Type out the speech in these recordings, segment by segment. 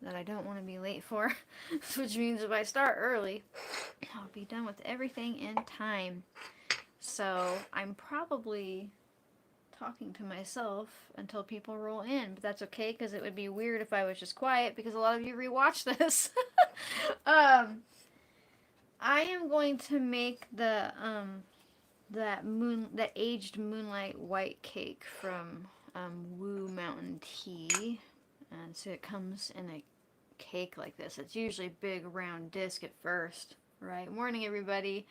that I don't want to be late for, which means if I start early, I'll be done with everything in time. So I'm probably talking to myself until people roll in, but that's okay because it would be weird if I was just quiet because a lot of you rewatch this. um, I am going to make that aged moonlight white cake from Woo Mountain Tea, and so it comes in a cake like this. It's usually a big round disc at first, right? Morning, everybody.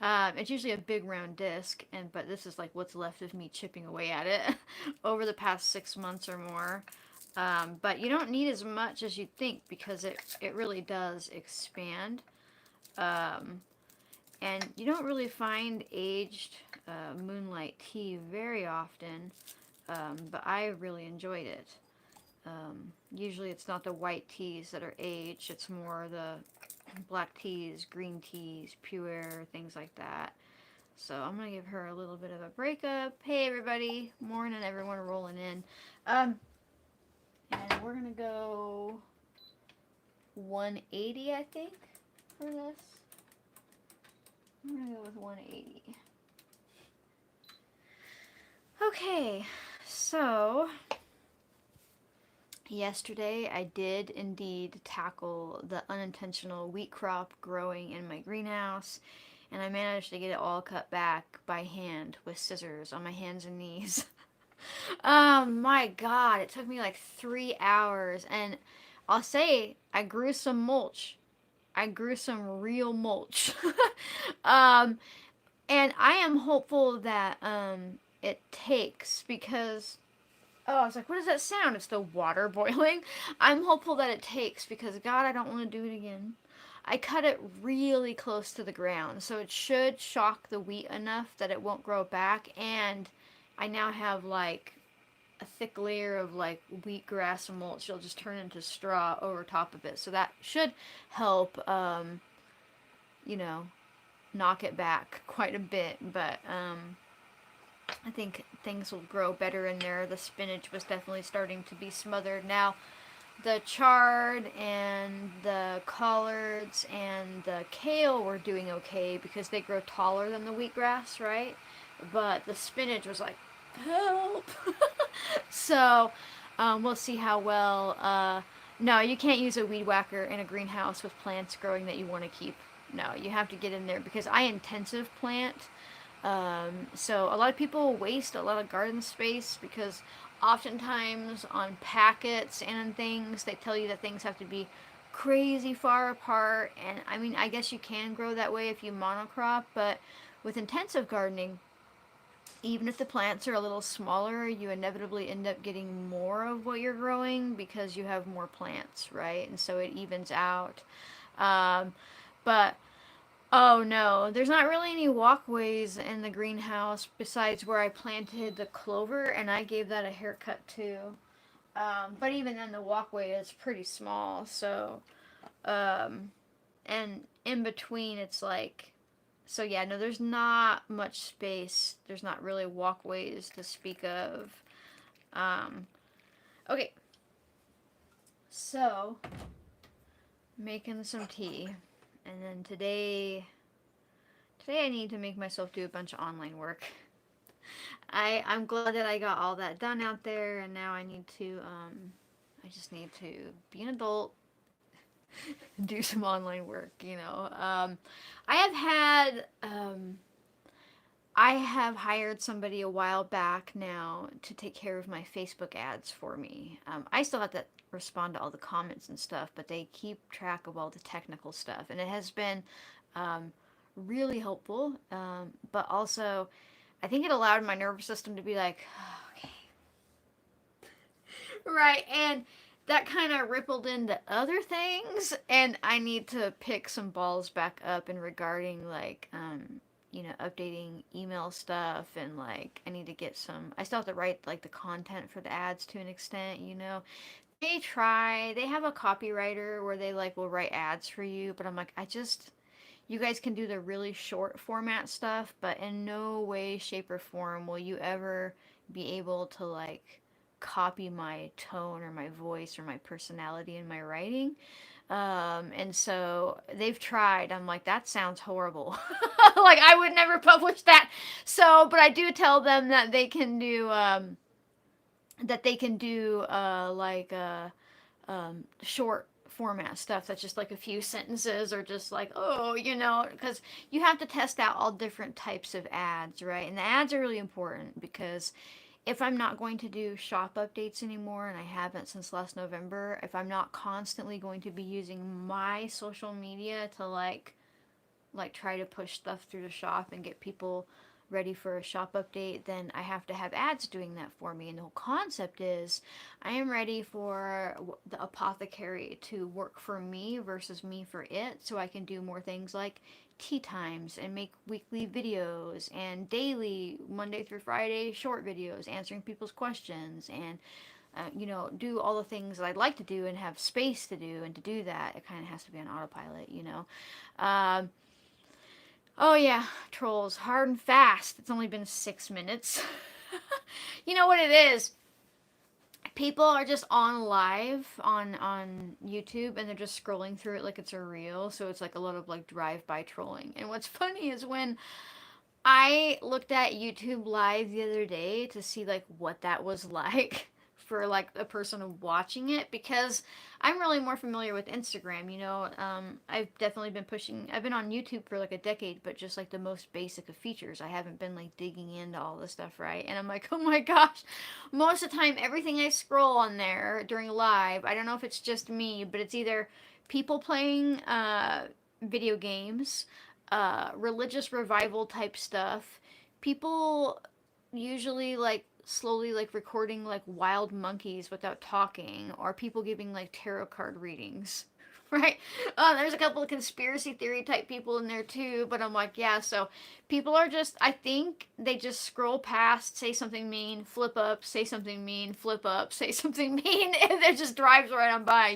It's usually a big round disc, but this is like what's left of me chipping away at it over the past 6 months or more. But you don't need as much as you'd think because it really does expand. Um, and you don't really find aged moonlight tea very often, but I really enjoyed it. Usually it's not the white teas that are aged, it's more the black teas, green teas, pu'er, things like that. So I'm gonna give her a little bit of a breakup. Hey everybody, morning everyone rolling in. And we're gonna go 180 I think for this. I'm gonna go with 180. Okay, so yesterday I did indeed tackle the unintentional wheat crop growing in my greenhouse, and I managed to get it all cut back by hand with scissors on my hands and knees. My god, it took me like 3 hours, and I'll say I grew some mulch. I grew some real mulch. um, and I am hopeful that it takes because oh, I was like, what does that sound? It's the water boiling. I'm hopeful that it takes because God, I don't want to do it again. I cut it really close to the ground, so it should shock the wheat enough that it won't grow back. And I now have like a thick layer of like wheatgrass mulch. It'll just turn into straw over top of it, so that should help. You know, knock it back quite a bit. But I think things will grow better in there. The spinach was definitely starting to be smothered. Now, the chard and the collards and the kale were doing okay because they grow taller than the wheatgrass, right? But the spinach was like, help! So, we'll see how well. No, you can't use a weed whacker in a greenhouse with plants growing that you want to keep. No, you have to get in there because I intensive plant. So a lot of people waste a lot of garden space because oftentimes on packets and things they tell you that things have to be crazy far apart, and I mean I guess you can grow that way if you monocrop, but with intensive gardening, even if the plants are a little smaller, you inevitably end up getting more of what you're growing because you have more plants, right? And so it evens out. Um, but oh no, there's not really any walkways in the greenhouse besides where I planted the clover, and I gave that a haircut too. But even then, the walkway is pretty small, so um, and in between, it's like so yeah, no, there's not much space. There's not really walkways to speak of. Um, okay, so making some tea, and then today I need to make myself do a bunch of online work. I'm glad that I got all that done out there, and now I just need to be an adult, do some online work. I have had I have hired somebody a while back now to take care of my Facebook ads for me. I still have to respond to all the comments and stuff, but they keep track of all the technical stuff, and it has been um, really helpful. But also, I think it allowed my nervous system to be like, okay, right, and that kind of rippled into other things, and I need to pick some balls back up in regarding like updating email stuff, and like I need to get some. I still have to write like the content for the ads to an extent. They have a copywriter where they like will write ads for you, but I'm like, you guys can do the really short format stuff, but in no way, shape, or form will you ever be able to like copy my tone or my voice or my personality in my writing. And so they've tried. I'm like, that sounds horrible. Like, I would never publish that. So, but I do tell them that they can do, short format stuff that's just like a few sentences, or just like, oh, because you have to test out all different types of ads, right? And the ads are really important, because if I'm not going to do shop updates anymore, and I haven't since last November, if I'm not constantly going to be using my social media to try to push stuff through the shop and get people ready for a shop update, then I have to have ads doing that for me. And the whole concept is, I am ready for the apothecary to work for me versus me for it, so I can do more things like tea times, and make weekly videos, and daily Monday through Friday short videos answering people's questions, and do all the things that I'd like to do and have space to do. And to do that, it kind of has to be on autopilot. um, Oh yeah, trolls, hard and fast. It's only been 6 minutes. You know what it is? People are just on live on YouTube, and they're just scrolling through it like it's a reel. So it's like a lot of like drive-by trolling. And what's funny is, when I looked at YouTube Live the other day to see like what that was like for like a person watching it, because I'm really more familiar with Instagram. I've definitely been pushing. I've been on YouTube for like a decade, but just like the most basic of features. I haven't been like digging into all this stuff, right? And I'm like, oh my gosh, most of the time everything I scroll on there during live, I don't know if it's just me, but it's either people playing video games, religious revival type stuff. People usually like slowly like recording like wild monkeys without talking, or people giving like tarot card readings. Right? There's a couple of conspiracy theory type people in there too, but I'm like, yeah, so people are just, I think they just scroll past, say something mean, flip up, say something mean, flip up, say something mean, and it just drives right on by.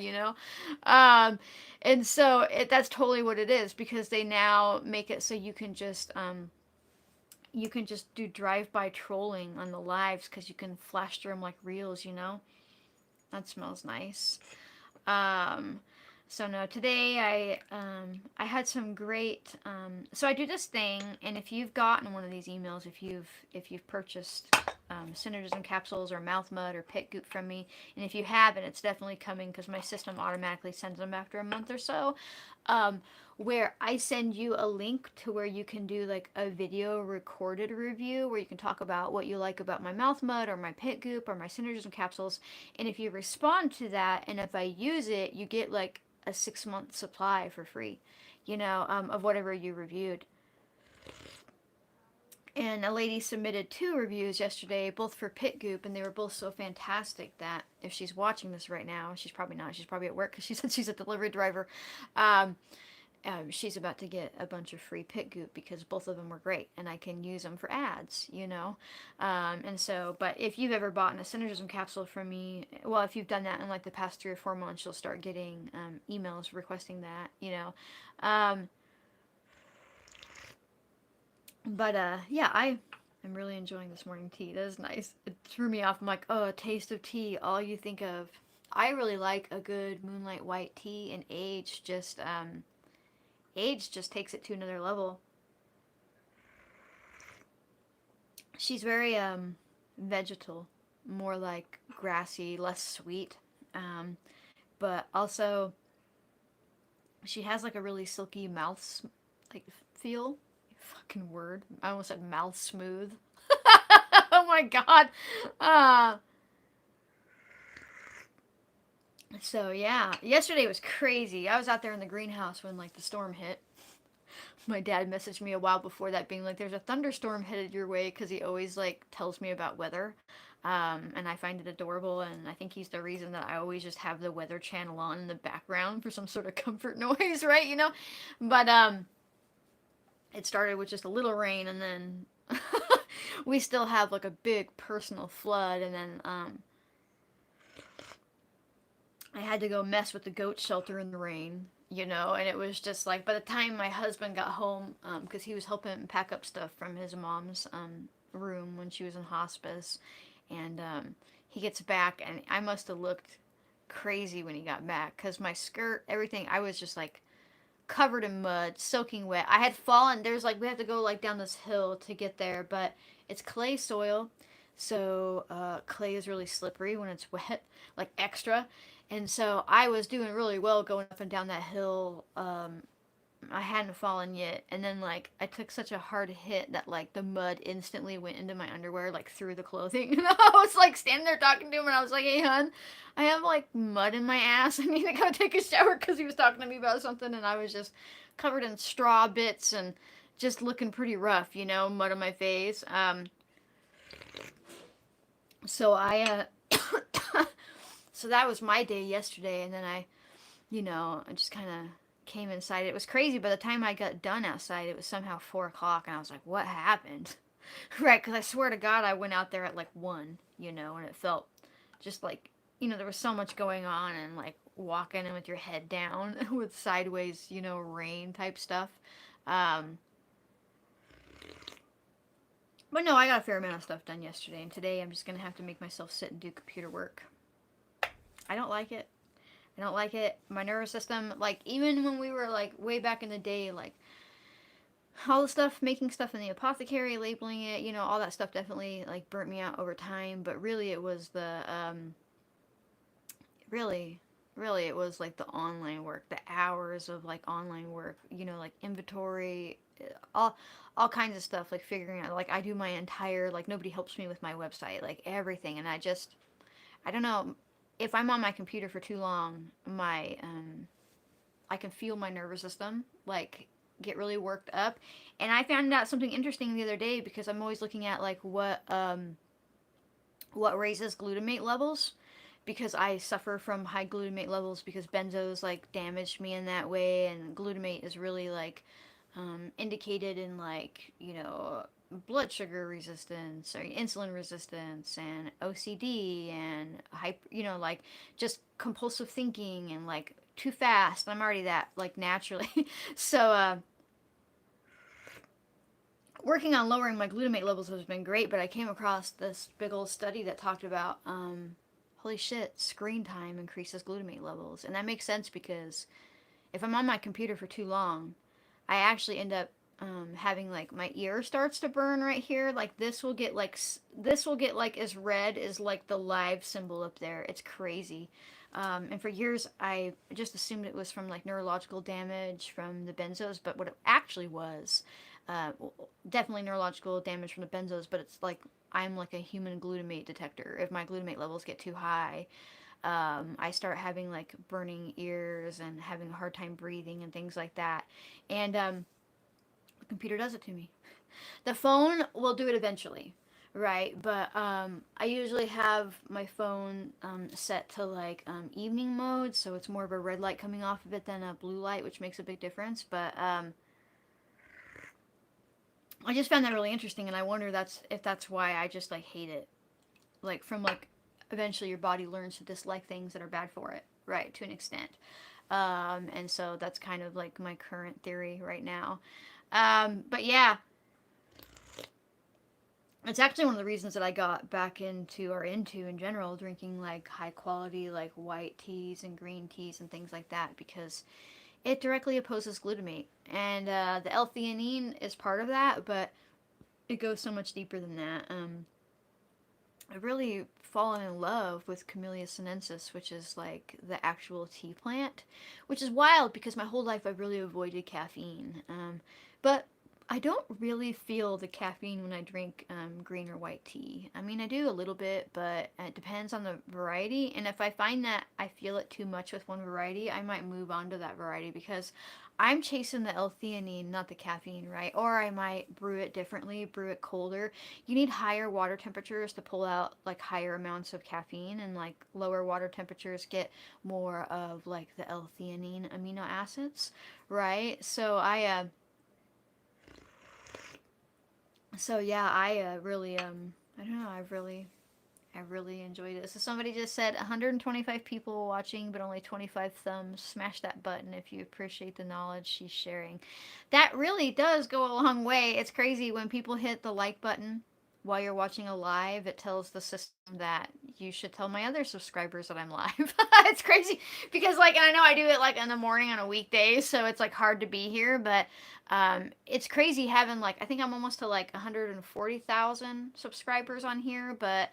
And so that's totally what it is, because they now make it so you can just do drive-by trolling on the lives, because you can flash through them like reels. That smells nice. Um, so no, today I had some great. So I do this thing, and if you've gotten one of these emails, if you've purchased synergism capsules or mouth mud or pit goop from me, and if you haven't, it's definitely coming, because my system automatically sends them after a month or so. Um, where I send you a link to where you can do like a video recorded review, where you can talk about what you like about my mouth mud or my pit goop or my synergism capsules. And if you respond to that, and if I use it, you get like a 6 month supply for free, of whatever you reviewed. And a lady submitted 2 reviews yesterday, both for pit goop, and they were both so fantastic that if she's watching this right now, she's probably not, she's probably at work, because she said she's a delivery driver. Um, she's about to get a bunch of free pit goop, because both of them were great, and I can use them for ads. And so, but if you've ever bought a synergism capsule from me, well, if you've done that in like the past 3 or 4 months, you'll start getting emails requesting that. Um, but yeah, I'm really enjoying this morning tea. That is nice. It threw me off. I'm like, oh, a taste of tea, all you think of. I really like a good moonlight white tea, and age just takes it to another level. She's very vegetal, more like grassy, less sweet. Um, but also she has like a really silky mouth like feel. Fucking word. I almost said mouth smooth. Oh my god. Uh so yeah, yesterday was crazy. I was out there in the greenhouse when like the storm hit. My dad messaged me a while before that, being like, there's a thunderstorm headed your way, because he always like tells me about weather. And I find it adorable, and I think he's the reason that I always just have the weather channel on in the background for some sort of comfort noise, right? But it started with just a little rain, and then we still have like a big personal flood, and then I had to go mess with the goat shelter in the rain. And it was just like, by the time my husband got home, because he was helping pack up stuff from his mom's room when she was in hospice, and he gets back, and I must have looked crazy when he got back because my skirt, everything, I was just like covered in mud, soaking wet. I had fallen. There's like we have to go like down this hill to get there, but it's clay soil, so clay is really slippery when it's wet, like extra. And so I was doing really well going up and down that hill. I hadn't fallen yet, and then like I took such a hard hit that like the mud instantly went into my underwear, like through the clothing. And I was like standing there talking to him, and I was like, "Hey, hun, I have like mud in my ass. I need to go take a shower," because he was talking to me about something, and I was just covered in straw bits and just looking pretty rough, mud on my face. So so that was my day yesterday, and then I just kind of came inside. It was crazy. By the time I got done outside, it was somehow 4 o'clock, and I was like, "What happened?" Right? Because I swear to God, I went out there at like 1, and it felt just like there was so much going on, and like walking in with your head down with sideways, rain type stuff. Um, but no, I got a fair amount of stuff done yesterday, and today I'm just gonna have to make myself sit and do computer work. I don't like it. I don't like it. My nervous system, like, even when we were, like, way back in the day, like, all the stuff, making stuff in the apothecary, labeling it, all that stuff definitely, like, burnt me out over time. But really, it was really, really, it was, like, the online work, the hours of, like, online work, like, inventory, all kinds of stuff, like, figuring out, like, I do my entire, like, nobody helps me with my website, like, everything. And I don't know, if I'm on my computer for too long, I can feel my nervous system like get really worked up. And I found out something interesting the other day because I'm always looking at like what raises glutamate levels, because I suffer from high glutamate levels because benzos like damaged me in that way, and glutamate is really like indicated in like blood sugar resistance or insulin resistance and OCD and like just compulsive thinking and like too fast. I'm already that like naturally. So working on lowering my glutamate levels has been great, but I came across this big old study that talked about holy shit, screen time increases glutamate levels. And that makes sense because if I'm on my computer for too long, I actually end up having like my ear starts to burn right here. Like this will get like as red as like the live symbol up there. It's crazy. And for years, I just assumed it was from like neurological damage from the benzos, but what it actually was, uh, definitely neurological damage from the benzos. But it's like I'm like a human glutamate detector. If my glutamate levels get too high, I start having like burning ears and having a hard time breathing and things like that. And the computer does it to me. The phone will do it eventually, right? But I usually have my phone set to like evening mode, so it's more of a red light coming off of it than a blue light, which makes a big difference. But I just found that really interesting, and I wonder if that's why I just like hate it. Like from like eventually your body learns to dislike things that are bad for it, right? To an extent. And so that's kind of like my current theory right now. But yeah, it's actually one of the reasons that I got back into or into in general drinking like high quality like white teas and green teas and things like that, because it directly opposes glutamate, and the L-theanine is part of that, but it goes so much deeper than that. I've really fallen in love with Camellia sinensis, which is like the actual tea plant, which is wild because my whole life I've really avoided caffeine. But I don't really feel the caffeine when I drink green or white tea. I mean, I do a little bit, but it depends on the variety. And if I find that I feel it too much with one variety, I might move on to that variety because I'm chasing the L-theanine, not the caffeine, right? Or I might brew it differently, brew it colder. You need higher water temperatures to pull out like higher amounts of caffeine, and like lower water temperatures get more of like the L-theanine amino acids, right? So yeah, I really I don't know, I really enjoyed it. So somebody just said 125 people watching, but only 25 thumbs. Smash that button if you appreciate the knowledge she's sharing. That really does go a long way. It's crazy when people hit the like button. while you're watching a live, it tells the system that you should tell my other subscribers that I'm live. It's crazy because like, and I know I do it like in the morning on a weekday, so it's like hard to be here, but it's crazy having like, I think I'm almost to like 140,000 subscribers on here, but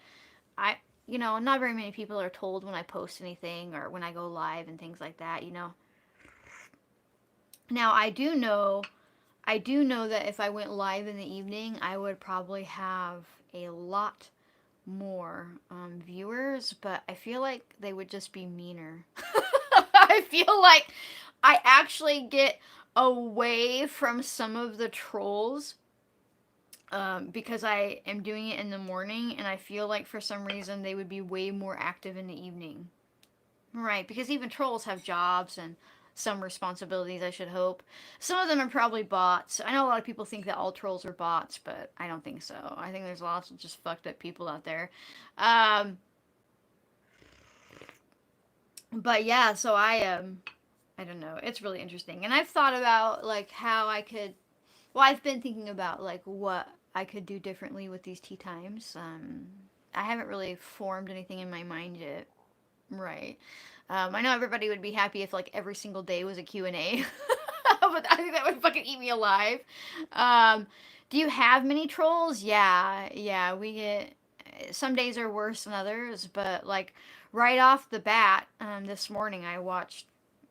I, not very many people are told when I post anything or when I go live and things like that. Now I do know that if I went live in the evening, I would probably have a lot more viewers, but I feel like they would just be meaner. I feel like I actually get away from some of the trolls because I am doing it in the morning, and I feel like for some reason they would be way more active in the evening. Right, because even trolls have jobs and some responsibilities, I should hope. Some of them are probably bots. I know a lot of people think that all trolls are bots, but I don't think so. I think there's lots of just fucked up people out there. Um, but yeah, so I don't know. It's really interesting. And I've thought about like how I could well, I've been thinking about like what I could do differently with these tea times. I haven't really formed anything in my mind yet. Right. I know everybody would be happy if like every single day was a Q&A. But I think that would fucking eat me alive. Um, do you have many trolls? Yeah, yeah. We get some days are worse than others, but like right off the bat, this morning I watched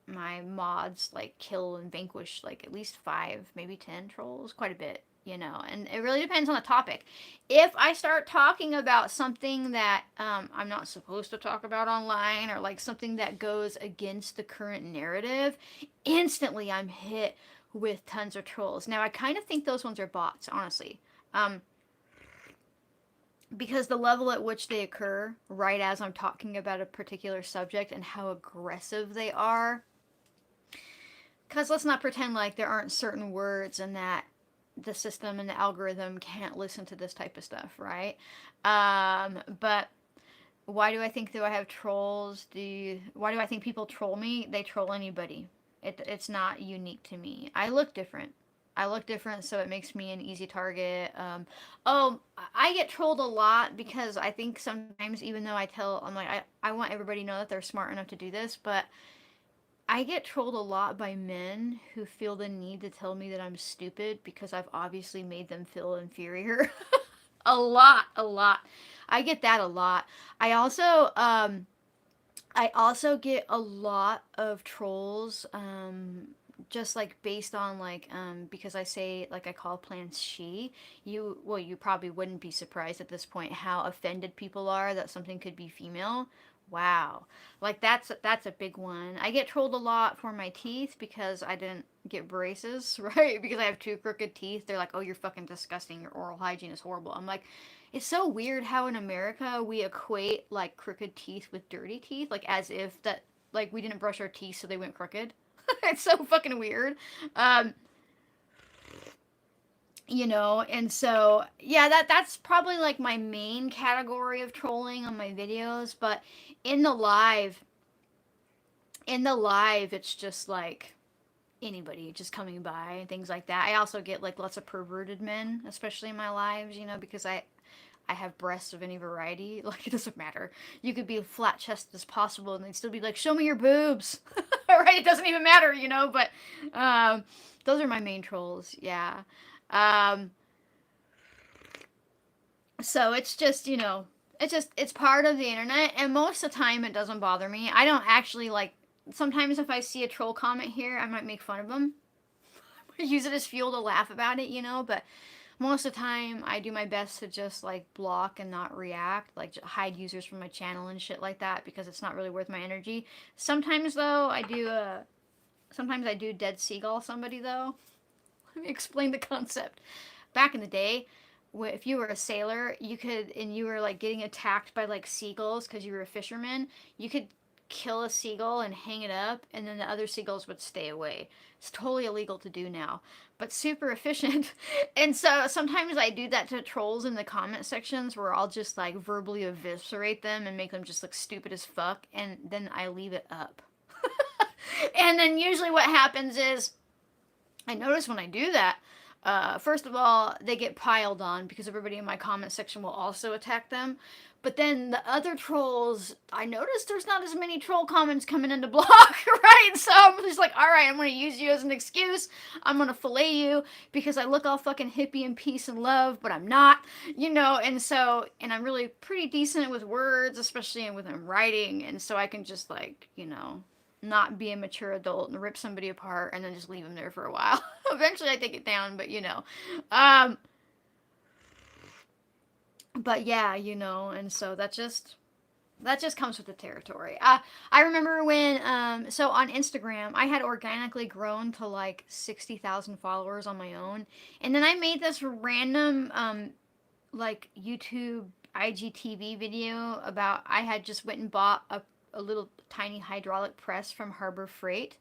my mods like kill and vanquish like at least 5, maybe 10 trolls, quite a bit. And it really depends on the topic. If I start talking about something that I'm not supposed to talk about online, or like something that goes against the current narrative, instantly I'm hit with tons of trolls. Now I kind of think those ones are bots, honestly. Um, because the level at which they occur right as I'm talking about a particular subject and how aggressive they are. Because let's not pretend like there aren't certain words and that the system and the algorithm can't listen to this type of stuff, right? But why do I think do I have trolls? Why do I think people troll me? They troll anybody. It's not unique to me. I look different. I look different, so it makes me an easy target. Oh, I get trolled a lot because I think sometimes, even though I'm like, I want everybody to know that they're smart enough to do this, but I get trolled a lot by men who feel the need to tell me that I'm stupid because I've obviously made them feel inferior. A lot, a lot. I get that a lot. I also I also get a lot of trolls just like based on like because I say like I call plants she. You probably wouldn't be surprised at this point how offended people are that something could be female. Wow. Like that's a big one. I get trolled a lot for my teeth because I didn't get braces, right? Because I have 2 crooked teeth. They're like, "Oh, you're fucking disgusting. Your oral hygiene is horrible." I'm like, it's so weird how in America we equate like crooked teeth with dirty teeth, like as if that like we didn't brush our teeth so they went crooked. It's so fucking weird. Um, and so yeah, that's probably like my main category of trolling on my videos, but in the live in the live it's just like anybody just coming by and things like that. I also get like lots of perverted men, especially in my lives, because I have breasts of any variety. Like, it doesn't matter. You could be flat chested as possible and they'd still be like, show me your boobs. Right? It doesn't even matter. But those are my main trolls. Yeah. Um, so it's part of the internet. And most of the time it doesn't bother me. I don't actually like, sometimes if I see a troll comment here, I might make fun of them. Use it as fuel to laugh about it. But most of the time I do my best to just like block and not react, like hide users from my channel and shit like that because it's not really worth my energy. Sometimes though sometimes I do dead seagull somebody though. Let me explain the concept. Back in the day, if you were a sailor, and you were like getting attacked by like seagulls because you were a fisherman, you could kill a seagull and hang it up, and then the other seagulls would stay away. It's totally illegal to do now, but super efficient. And so sometimes I do that to trolls in the comment sections where I'll just like verbally eviscerate them and make them just look stupid as fuck, and then I leave it up. And then usually what happens is I notice when I do that, First of all, they get piled on because everybody in my comment section will also attack them. But then the other trolls, I noticed there's not as many troll comments coming into block, right? So I'm just like, all right, I'm going to use you as an excuse. I'm going to fillet you because I look all fucking hippie and peace and love, but I'm not, and so, and I'm really pretty decent with words, especially when I'm writing. And so I can just like, not be a mature adult and rip somebody apart and then just leave them there for a while. Eventually I take it down, but Um, but yeah, and so that just comes with the territory. I remember when so on Instagram I had organically grown to like 60,000 followers on my own, and then I made this random like YouTube IGTV video about I had just went and bought a little tiny hydraulic press from Harbor Freight,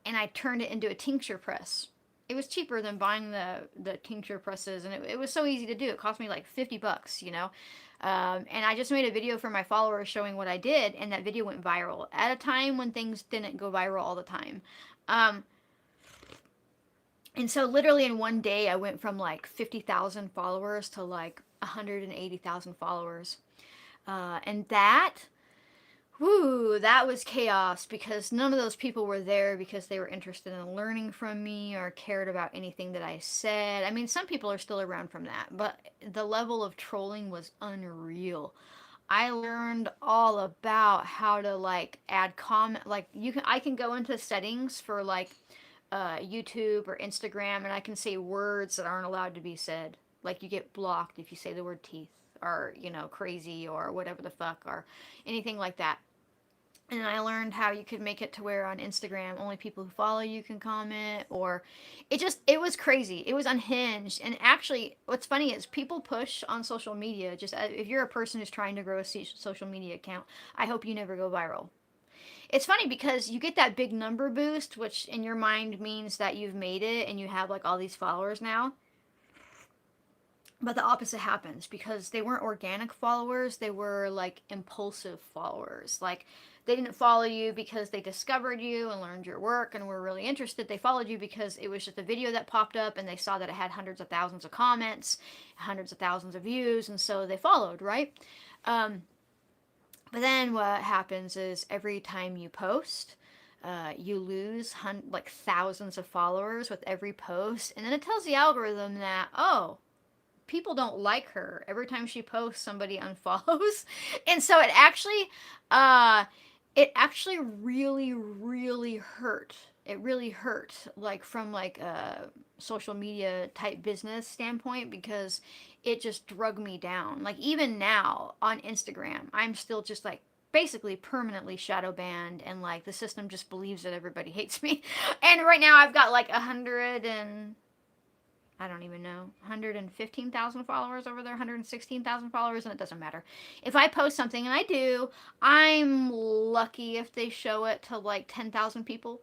and I turned it into a tincture press. It was cheaper than buying the tincture presses, and it was so easy to do. It cost me like $50. And I just made a video for my followers showing what I did, and that video went viral at a time when things didn't go viral all the time. Um, and so, literally in one day, I went from like 50,000 followers to like 180,000 followers. And that was chaos because none of those people were there because they were interested in learning from me or cared about anything that I said. I mean, some people are still around from that, but the level of trolling was unreal. I learned all about how to like add comment, like I can go into settings for like YouTube or Instagram, and I can say words that aren't allowed to be said. Like you get blocked if you say the word teeth or crazy or whatever the fuck or anything like that. And I learned how you could make it to where on Instagram only people who follow you can comment, or it was crazy. It was unhinged. And actually what's funny is people push on social media, just if you're a person who's trying to grow a social media account, I hope you never go viral. It's funny because you get that big number boost, which in your mind means that you've made it and you have like all these followers now. But the opposite happens because they weren't organic followers, they were like impulsive followers. Like they didn't follow you because they discovered you and learned your work and were really interested. They followed you because it was just a video that popped up and they saw that it had hundreds of thousands of comments, hundreds of thousands of views, and so they followed, right? Um, but then what happens is every time you post, you lose like thousands of followers with every post, and then it tells the algorithm that, oh, people don't like her. Every time she posts, somebody unfollows. And so uh it actually really really hurt. It really hurt, like from like a social media type business standpoint, because it just drug me down. Like even now on Instagram, I'm still just like basically permanently shadow banned, and like the system just believes that everybody hates me. And right now I've got like 100 and I don't even know, 115,000 followers over there, 116,000 followers, and it doesn't matter. If I post something, and I do, I'm lucky if they show it to like 10,000 people.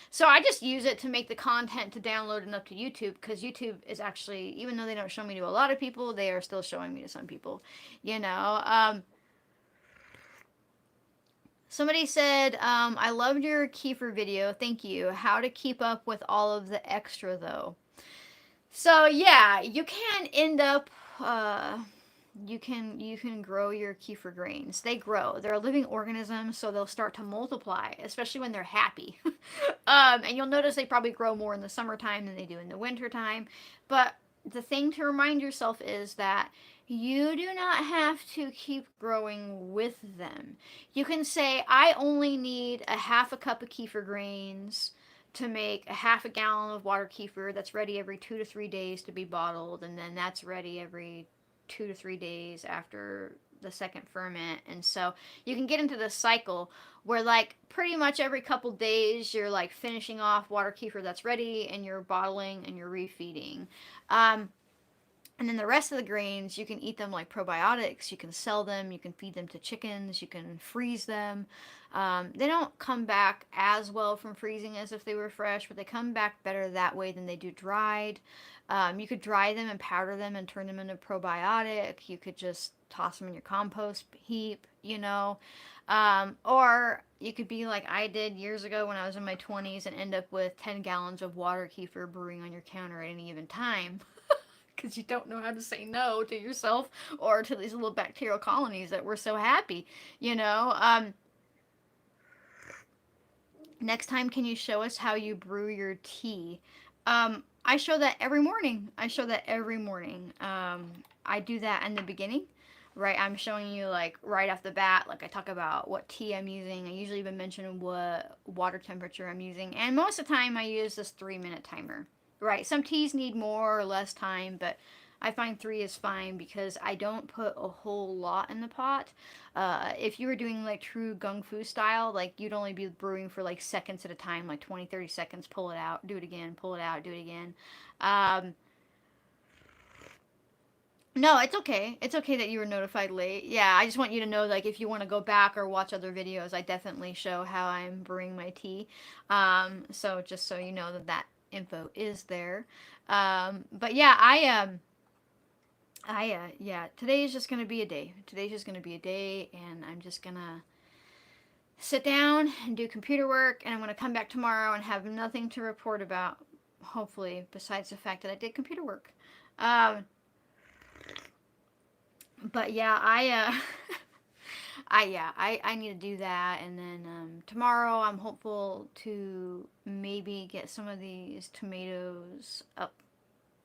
So I just use it to make the content to download and up to YouTube, because YouTube is actually, even though they don't show me to a lot of people, they are still showing me to some people. You know, Somebody said, I loved your kefir video. Thank you. How to keep up with all of the extra though. So yeah, you can end up you can grow your kefir grains. They grow. They're a living organism, so they'll start to multiply, especially when they're happy. And you'll notice they probably grow more in the summertime than they do in the wintertime. But the thing to remind yourself is that you do not have to keep growing with them. You can say, I only need a half a cup of kefir grains to make a half a gallon of water kefir that's ready every 2 to 3 days to be bottled, and then that's ready every 2 to 3 days after the second ferment. And so you can get into this cycle where like pretty much every couple days you're like finishing off water kefir that's ready, and you're bottling and you're refeeding. And then the rest of the grains, you can eat them like probiotics. You can sell them. You can feed them to chickens. You can freeze them. They don't come back as well from freezing as if they were fresh, but they come back better that way than they do dried. You could dry them and powder them and turn them into probiotic. You could just toss them in your compost heap. Or you could be like I did years ago when I was in my 20s and end up with 10 gallons of water kefir brewing on your counter at any given time. Because you don't know how to say no to yourself or to these little bacterial colonies that were so happy, you know. Next time, can you show us how you brew your tea? I show that every morning. I show that every morning. I do that in the beginning, right? I'm showing you like right off the bat. Like I talk about what tea I'm using. I usually even mention what water temperature I'm using, and most of the time I use this 3 minute timer. Right? Some teas need more or less time, but I find three is fine because I don't put a whole lot in the pot. If you were doing like true gung fu style, like you'd only be brewing for like seconds at a time, like 20, 30 seconds, pull it out, do it again, pull it out, do it again. Um, no, it's okay. It's okay that you were notified late. Yeah, I just want you to know, like, if you want to go back or watch other videos, I definitely show how I'm brewing my tea. So just so you know that that info is there. But yeah, yeah, today is just gonna be a day. Today's just gonna be a day, and I'm just gonna sit down and do computer work, and I'm gonna come back tomorrow and have nothing to report about, hopefully, besides the fact that I did computer work. Um, but yeah, I need to do that, and then tomorrow I'm hopeful to maybe get some of these tomatoes up,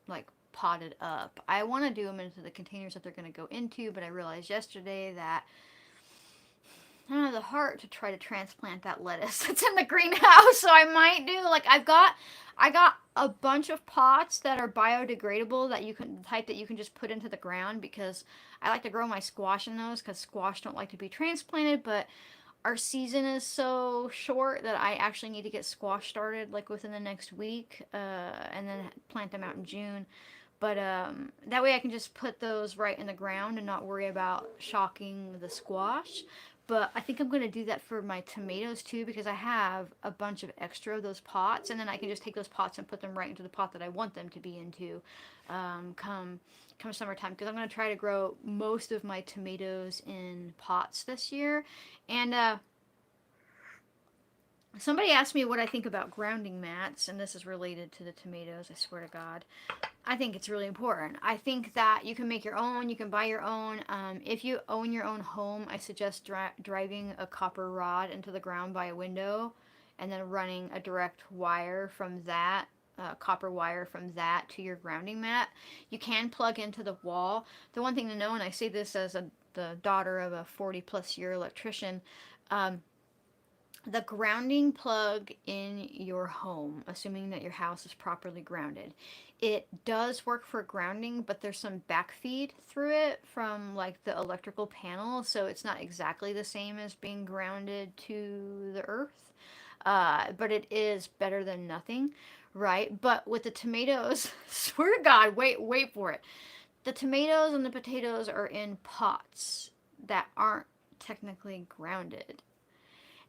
like potted up. I want to do them into the containers that they're going to go into, but I realized yesterday that I don't have the heart to try to transplant that lettuce that's in the greenhouse. So I might do like I got a bunch of pots that are biodegradable that you can the type that you can just put into the ground because I like to grow my squash in those because squash don't like to be transplanted, but our season is so short that I actually need to get squash started like within the next week, and then plant them out in June. But that way I can just put those right in the ground and not worry about shocking the squash. But I think I'm going to do that for my tomatoes too because I have a bunch of extra of those pots, and then I can just take those pots and put them right into the pot that I want them to be into, come summertime. Because I'm going to try to grow most of my tomatoes in pots this year, and somebody asked me what I think about grounding mats, and this is related to the tomatoes. I swear to God. I think it's really important. I think that you can make your own, you can buy your own. If you own your own home, I suggest driving a copper rod into the ground by a window and then running a direct wire from that, copper wire from that to your grounding mat. You can plug into the wall. The one thing to know, and I say this as the daughter of a 40-plus-year electrician, um, the grounding plug in your home, assuming that your house is properly grounded, it does work for grounding, but there's some backfeed through it from like the electrical panel, so it's not exactly the same as being grounded to the earth. But it is better than nothing, right? But with the tomatoes, swear to God, wait for it. The tomatoes and the potatoes are in pots that aren't technically grounded.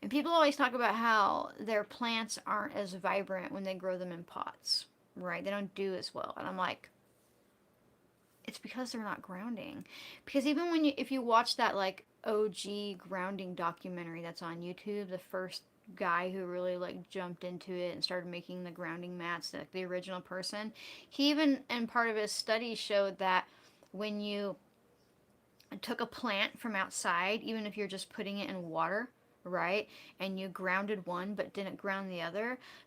And people always talk about how their plants aren't as vibrant when they grow them in pots, right? They don't do as well. And I'm like, it's because they're not grounding. Because even when if you watch that like OG grounding documentary that's on YouTube, the first guy who really like jumped into it and started making the grounding mats, like the original person, he even in part of his study showed that when you took a plant from outside, even if you're just putting it in water, right? And you grounded one but didn't ground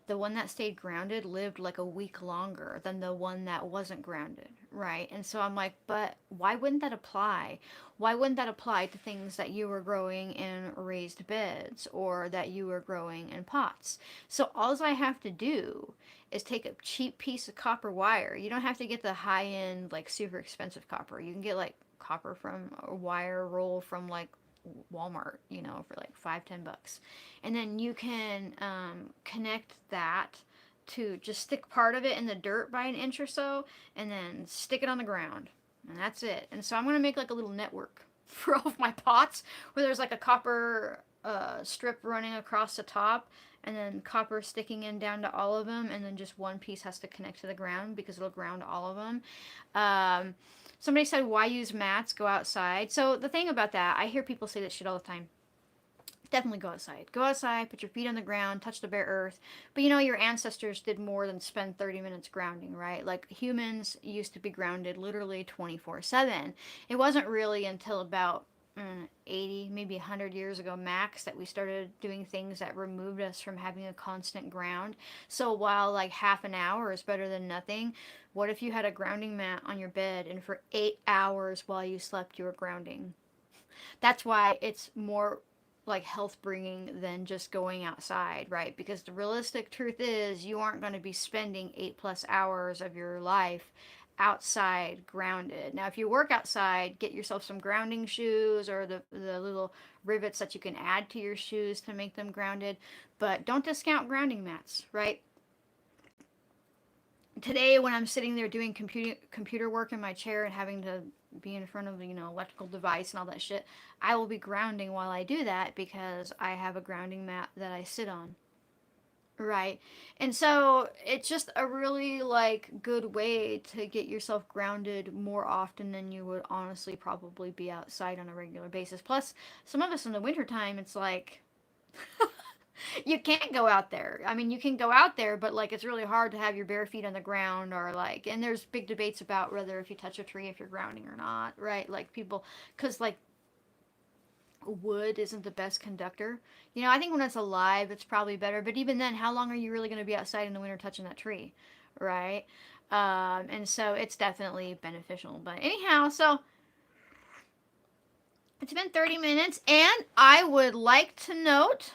the one that stayed grounded lived like a week longer than the one that wasn't grounded, right? And so I'm like, but why wouldn't that apply? Why wouldn't that apply to things that you were growing in raised beds or that you were growing in pots? So all I have to do is take a cheap piece of copper wire. You don't have to get the high end, like super expensive copper. You can get like copper from a wire roll from like Walmart, for like $5-10, and then you can connect that to just stick part of it in the dirt by an inch or so, and then stick it on the ground, and that's it. And so I'm gonna make like a little network for all of my pots where there's like a copper strip running across the top, and then copper sticking in down to all of them, and then just one piece has to connect to the ground because it'll ground all of them. Somebody said, why use mats? Go outside. So the thing about that, I hear people say that shit all the time. Definitely go outside. Go outside, put your feet on the ground, touch the bare earth. But you know, your ancestors did more than spend 30 minutes grounding, right? Like humans used to be grounded literally 24/7. It wasn't really until about 80, maybe 100 years ago max that we started doing things that removed us from having a constant ground. So while like half an hour is better than nothing, what if you had a grounding mat on your bed and for 8 hours while you slept you were grounding? That's why it's more like health bringing than just going outside, right? Because the realistic truth is you aren't going to be spending 8+ hours of your life outside grounded. Now, if you work outside, get yourself some grounding shoes or the little rivets that you can add to your shoes to make them grounded. But don't discount grounding mats, right? Today when I'm sitting there doing computer work in my chair and having to be in front of electrical device and all that shit, I will be grounding while I do that because I have a grounding mat that I sit on. Right. And so it's just a really like good way to get yourself grounded more often than you would honestly probably be outside on a regular basis. Plus, some of us in the wintertime, it's like you can't go out there. I mean, you can go out there, but like it's really hard to have your bare feet on the ground or like, and there's big debates about whether if you touch a tree, if you're grounding or not, right? Like people, because like wood isn't the best conductor. You know, I think when it's alive, it's probably better. But even then, how long are you really going to be outside in the winter touching that tree, right? And so it's definitely beneficial. But anyhow, so it's been 30 minutes, and I would like to note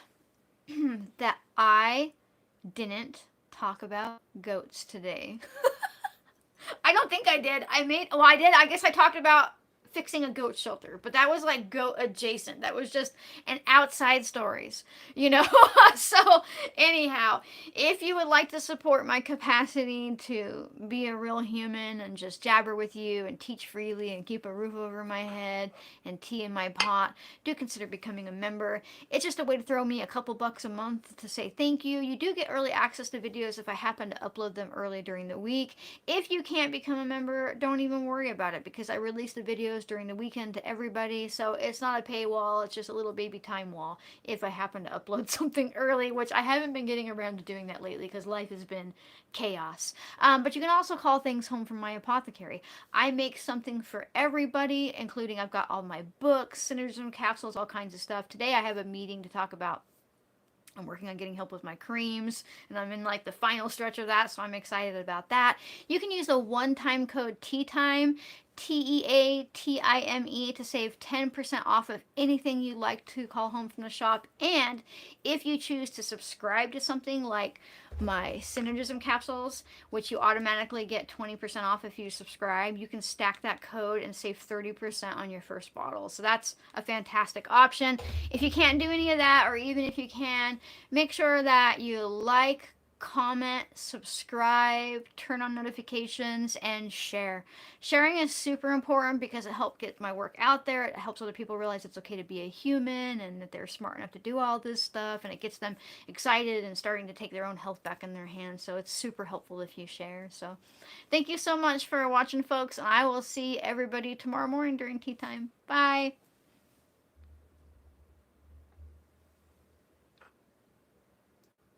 that I didn't talk about goats today. I don't think I did. Well, I did. I guess I talked about fixing a goat shelter, but that was like goat adjacent. That was just an outside stories, you know? So, anyhow, if you would like to support my capacity to be a real human and just jabber with you and teach freely and keep a roof over my head and tea in my pot, do consider becoming a member. It's just a way to throw me a couple bucks a month to say thank you. You do get early access to videos if I happen to upload them early during the week. If you can't become a member, don't even worry about it because I release the videos during the weekend to everybody. So it's not a paywall, it's just a little baby time wall if I happen to upload something early, which I haven't been getting around to doing that lately because life has been chaos. But you can also call things home from my apothecary. I make something for everybody, including I've got all my books, synergism capsules, all kinds of stuff. Today I have a meeting to talk about. I'm working on getting help with my creams, and I'm in like the final stretch of that, so I'm excited about that. You can use the one-time code TEATIME, TEATIME, to save 10% off of anything you'd like to call home from the shop. And if you choose to subscribe to something like my synergism capsules, which you automatically get 20% off if you subscribe, you can stack that code and save 30% on your first bottle. So that's a fantastic option. If you can't do any of that, or even if you can, make sure that you like, comment, subscribe, turn on notifications, and share. Sharing is super important because it helps get my work out there. It helps other people realize it's okay to be a human and that they're smart enough to do all this stuff, and it gets them excited and starting to take their own health back in their hands. So it's super helpful if you share. So thank you so much for watching, folks, and I will see everybody tomorrow morning during tea time. Bye.